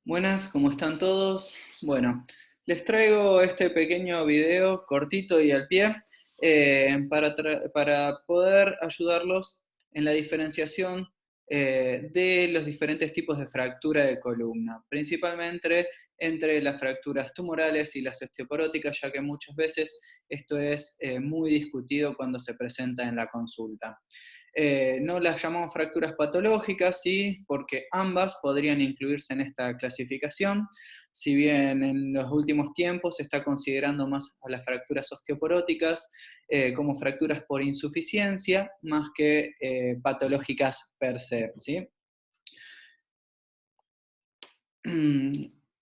Buenas, ¿cómo están todos? Bueno, les traigo este pequeño video cortito y al pie para poder ayudarlos en la diferenciación de los diferentes tipos de fractura de columna, principalmente entre las fracturas tumorales y las osteoporóticas, ya que muchas veces esto es muy discutido cuando se presenta en la consulta. No las llamamos fracturas patológicas, sí, porque ambas podrían incluirse en esta clasificación, si bien en los últimos tiempos se está considerando más a las fracturas osteoporóticas como fracturas por insuficiencia, más que patológicas per se, ¿sí?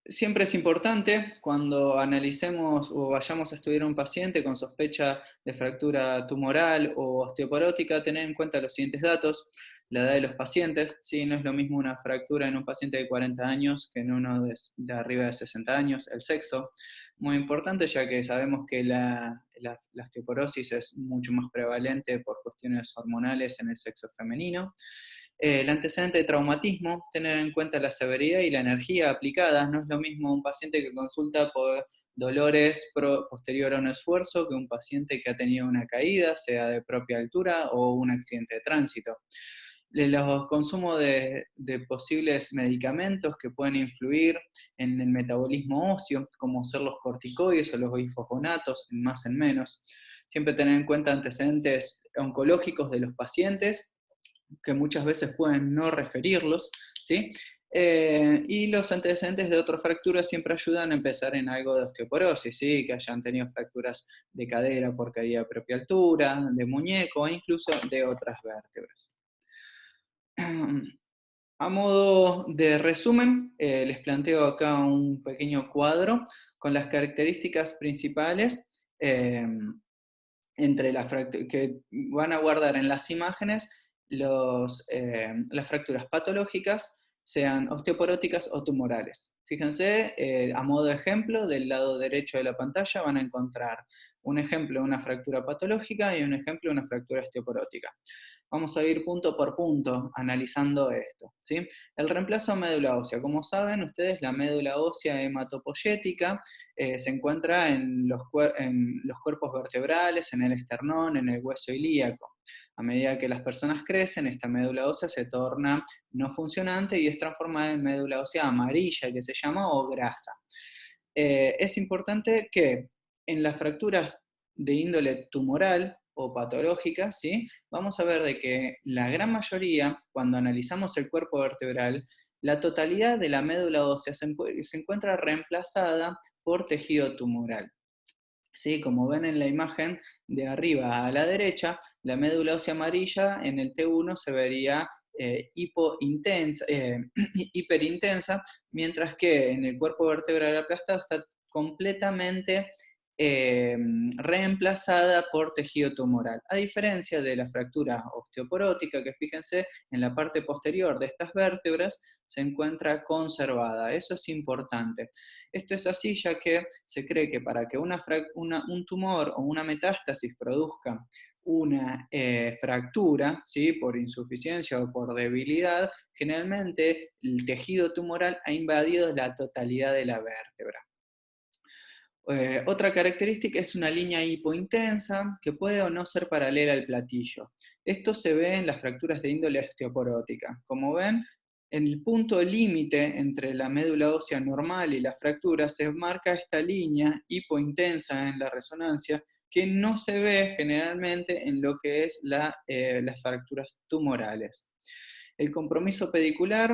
Siempre es importante cuando analicemos o vayamos a estudiar a un paciente con sospecha de fractura tumoral o osteoporótica, tener en cuenta los siguientes datos: la edad de los pacientes, ¿sí? No es lo mismo una fractura en un paciente de 40 años que en uno de arriba de 60 años. El sexo, muy importante, ya que sabemos que la osteoporosis es mucho más prevalente por cuestiones hormonales en el sexo femenino. El antecedente de traumatismo, tener en cuenta la severidad y la energía aplicada. No es lo mismo un paciente que consulta por dolores posterior a un esfuerzo que un paciente que ha tenido una caída, sea de propia altura o un accidente de tránsito. Los consumos de posibles medicamentos que pueden influir en el metabolismo óseo, como ser los corticoides o los bifosfonatos, en más en menos. Siempre tener en cuenta antecedentes oncológicos de los pacientes, que muchas veces pueden no referirlos, ¿sí? Y los antecedentes de otras fracturas siempre ayudan a empezar en algo de osteoporosis, ¿sí? Que hayan tenido fracturas de cadera por caída de propia altura, de muñeco e incluso de otras vértebras. A modo de resumen, les planteo acá un pequeño cuadro con las características principales entre que van a guardar en las imágenes las fracturas patológicas, sean osteoporóticas o tumorales. Fíjense, a modo de ejemplo, del lado derecho de la pantalla van a encontrar un ejemplo de una fractura patológica y un ejemplo de una fractura osteoporótica. Vamos a ir punto por punto analizando esto, ¿sí? El reemplazo a médula ósea. Como saben ustedes, la médula ósea hematopoyética se encuentra en los cuerpos vertebrales, en el esternón, en el hueso ilíaco. A medida que las personas crecen, esta médula ósea se torna no funcionante y es transformada en médula ósea amarilla, que se llama, o grasa. Es importante que en las fracturas de índole tumoral o patológica, ¿sí? Vamos a ver de que la gran mayoría, cuando analizamos el cuerpo vertebral, la totalidad de la médula ósea se encuentra reemplazada por tejido tumoral. ¿Sí? Como ven en la imagen de arriba a la derecha, la médula ósea amarilla en el T1 se vería hiperintensa, mientras que en el cuerpo vertebral aplastado está completamente eh, reemplazada por tejido tumoral. A diferencia de la fractura osteoporótica, que fíjense, en la parte posterior de estas vértebras se encuentra conservada. Eso es importante. Esto es así ya que se cree que para que un tumor o una metástasis produzca una fractura, ¿sí? Por insuficiencia o por debilidad, generalmente el tejido tumoral ha invadido la totalidad de la vértebra. Otra característica es una línea hipointensa que puede o no ser paralela al platillo. Esto se ve en las fracturas de índole osteoporótica. Como ven, en el punto límite entre la médula ósea normal y la fractura se marca esta línea hipointensa en la resonancia que no se ve generalmente en lo que es las fracturas tumorales. El compromiso pedicular,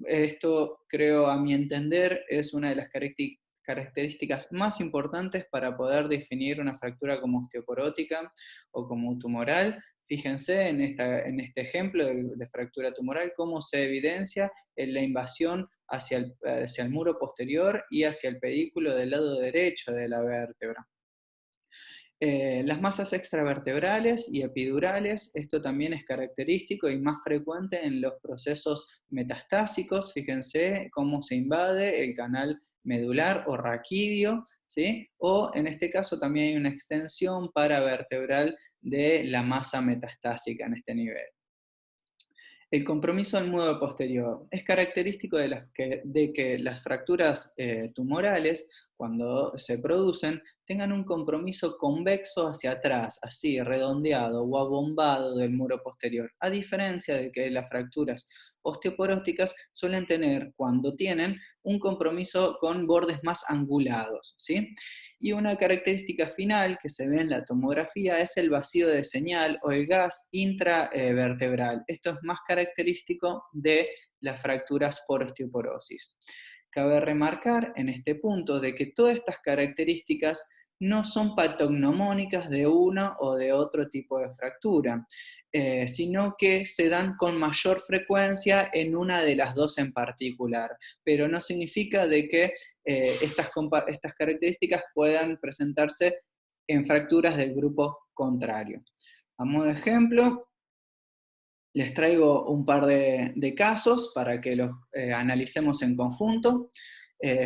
esto creo a mi entender es una de las características más importantes para poder definir una fractura como osteoporótica o como tumoral. Fíjense en este ejemplo de fractura tumoral cómo se evidencia en la invasión hacia el muro posterior y hacia el pedículo del lado derecho de la vértebra. Las masas extravertebrales y epidurales, esto también es característico y más frecuente en los procesos metastásicos. Fíjense cómo se invade el canal medular o raquídeo, ¿sí? O en este caso también hay una extensión paravertebral de la masa metastásica en este nivel. El compromiso al mudo posterior es característico de que las fracturas tumorales, cuando se producen, tengan un compromiso convexo hacia atrás, así, redondeado o abombado del muro posterior, a diferencia de que las fracturas osteoporóticas suelen tener, cuando tienen, un compromiso con bordes más angulados, ¿sí? Y una característica final que se ve en la tomografía es el vacío de señal o el gas intravertebral. Esto es más característico de las fracturas por osteoporosis. Cabe remarcar en este punto de que todas estas características no son patognomónicas de uno o de otro tipo de fractura, sino que se dan con mayor frecuencia en una de las dos en particular, pero no significa de que estas características puedan presentarse en fracturas del grupo contrario. A modo de ejemplo, les traigo un par de casos para que los analicemos en conjunto.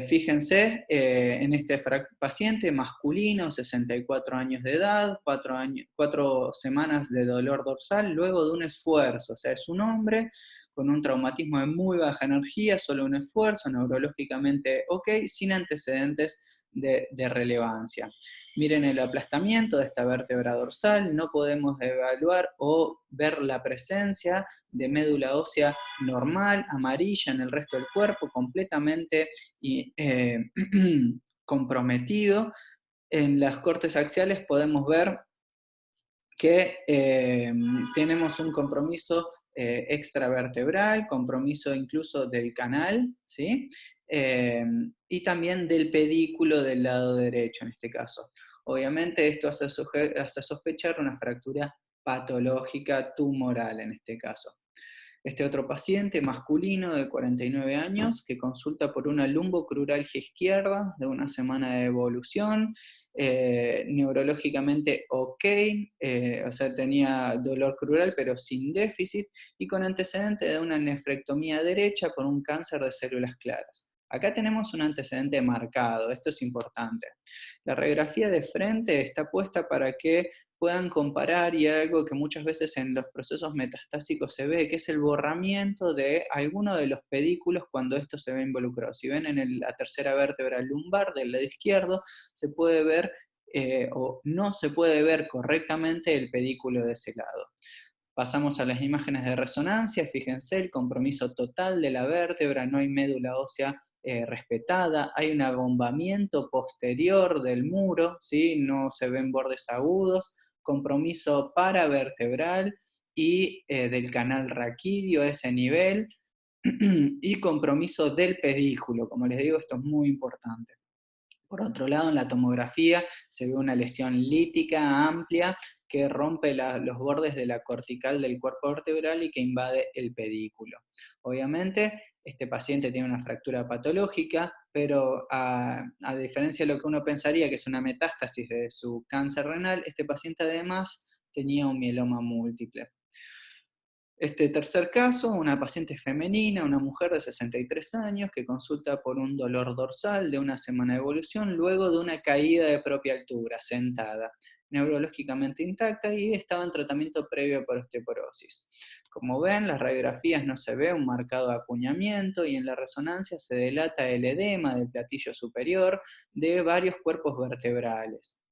Fíjense en este paciente masculino, 64 años de edad, 4 semanas de dolor dorsal, luego de un esfuerzo. O sea, es un hombre con un traumatismo de muy baja energía, solo un esfuerzo, neurológicamente ok, sin antecedentes de relevancia. Miren el aplastamiento de esta vértebra dorsal, no podemos evaluar o ver la presencia de médula ósea normal, amarilla en el resto del cuerpo, completamente comprometido. En las cortes axiales podemos ver que tenemos un compromiso extravertebral, compromiso incluso del canal, ¿sí? Y también del pedículo del lado derecho en este caso. Obviamente esto hace sospechar una fractura patológica tumoral en este caso. Este otro paciente masculino de 49 años que consulta por una lumbocruralgia izquierda de una semana de evolución, neurológicamente ok, o sea, tenía dolor crural pero sin déficit y con antecedente de una nefrectomía derecha por un cáncer de células claras. Acá tenemos un antecedente marcado, esto es importante. La radiografía de frente está puesta para que puedan comparar, y algo que muchas veces en los procesos metastásicos se ve, que es el borramiento de alguno de los pedículos cuando esto se ve involucrado. Si ven en la tercera vértebra lumbar del lado izquierdo, se puede ver o no se puede ver correctamente el pedículo de ese lado. Pasamos a las imágenes de resonancia, fíjense el compromiso total de la vértebra, no hay médula ósea respetada, hay un abombamiento posterior del muro, ¿sí? No se ven bordes agudos, compromiso paravertebral y del canal raquídeo a ese nivel, y compromiso del pedículo, como les digo, esto es muy importante. Por otro lado, en la tomografía se ve una lesión lítica amplia que rompe los bordes de la cortical del cuerpo vertebral y que invade el pedículo. Obviamente, este paciente tiene una fractura patológica, pero a diferencia de lo que uno pensaría que es una metástasis de su cáncer renal, este paciente además tenía un mieloma múltiple. Este tercer caso, una paciente femenina, una mujer de 63 años que consulta por un dolor dorsal de una semana de evolución luego de una caída de propia altura, sentada, neurológicamente intacta y estaba en tratamiento previo por osteoporosis. Como ven, las radiografías no se ve un marcado acuñamiento y en la resonancia se delata el edema del platillo superior de varios cuerpos vertebrales.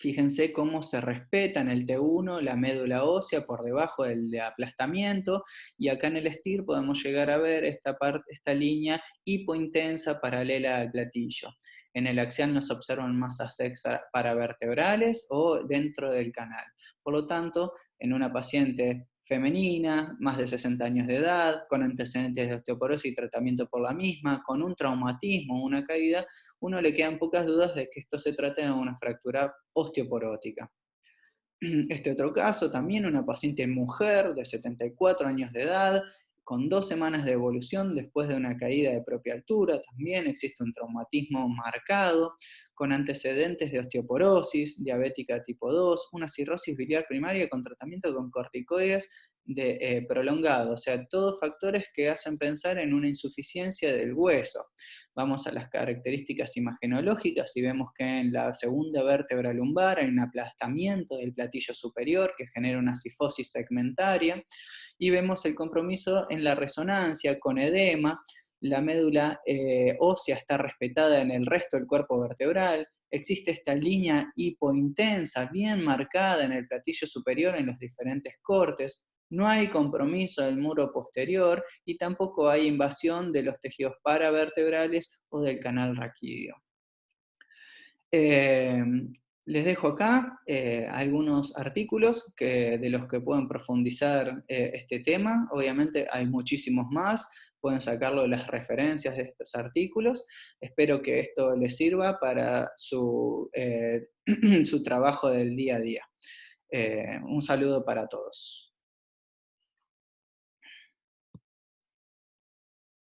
Fíjense cómo se respeta en el T1 la médula ósea por debajo del de aplastamiento, y acá en el STIR podemos llegar a ver esta línea hipointensa paralela al platillo. En el axial no se observan masas extra paravertebrales o dentro del canal. Por lo tanto, en una paciente femenina, más de 60 años de edad, con antecedentes de osteoporosis y tratamiento por la misma, con un traumatismo o una caída, uno le quedan pocas dudas de que esto se trata de una fractura osteoporótica. Este otro caso, también una paciente mujer de 74 años de edad, con 2 semanas de evolución después de una caída de propia altura, también existe un traumatismo marcado, con antecedentes de osteoporosis, diabética tipo 2, una cirrosis biliar primaria con tratamiento con corticoides prolongado, o sea, todos factores que hacen pensar en una insuficiencia del hueso. Vamos a las características imagenológicas y vemos que en la segunda vértebra lumbar hay un aplastamiento del platillo superior que genera una cifosis segmentaria, y vemos el compromiso en la resonancia con edema. La médula ósea está respetada en el resto del cuerpo vertebral, existe esta línea hipointensa bien marcada en el platillo superior en los diferentes cortes, no hay compromiso del muro posterior y tampoco hay invasión de los tejidos paravertebrales o del canal raquídeo. Eh, Les dejo acá algunos artículos de los que pueden profundizar este tema. Obviamente hay muchísimos más, pueden sacarlo de las referencias de estos artículos. Espero que esto les sirva para su trabajo del día a día. Un saludo para todos.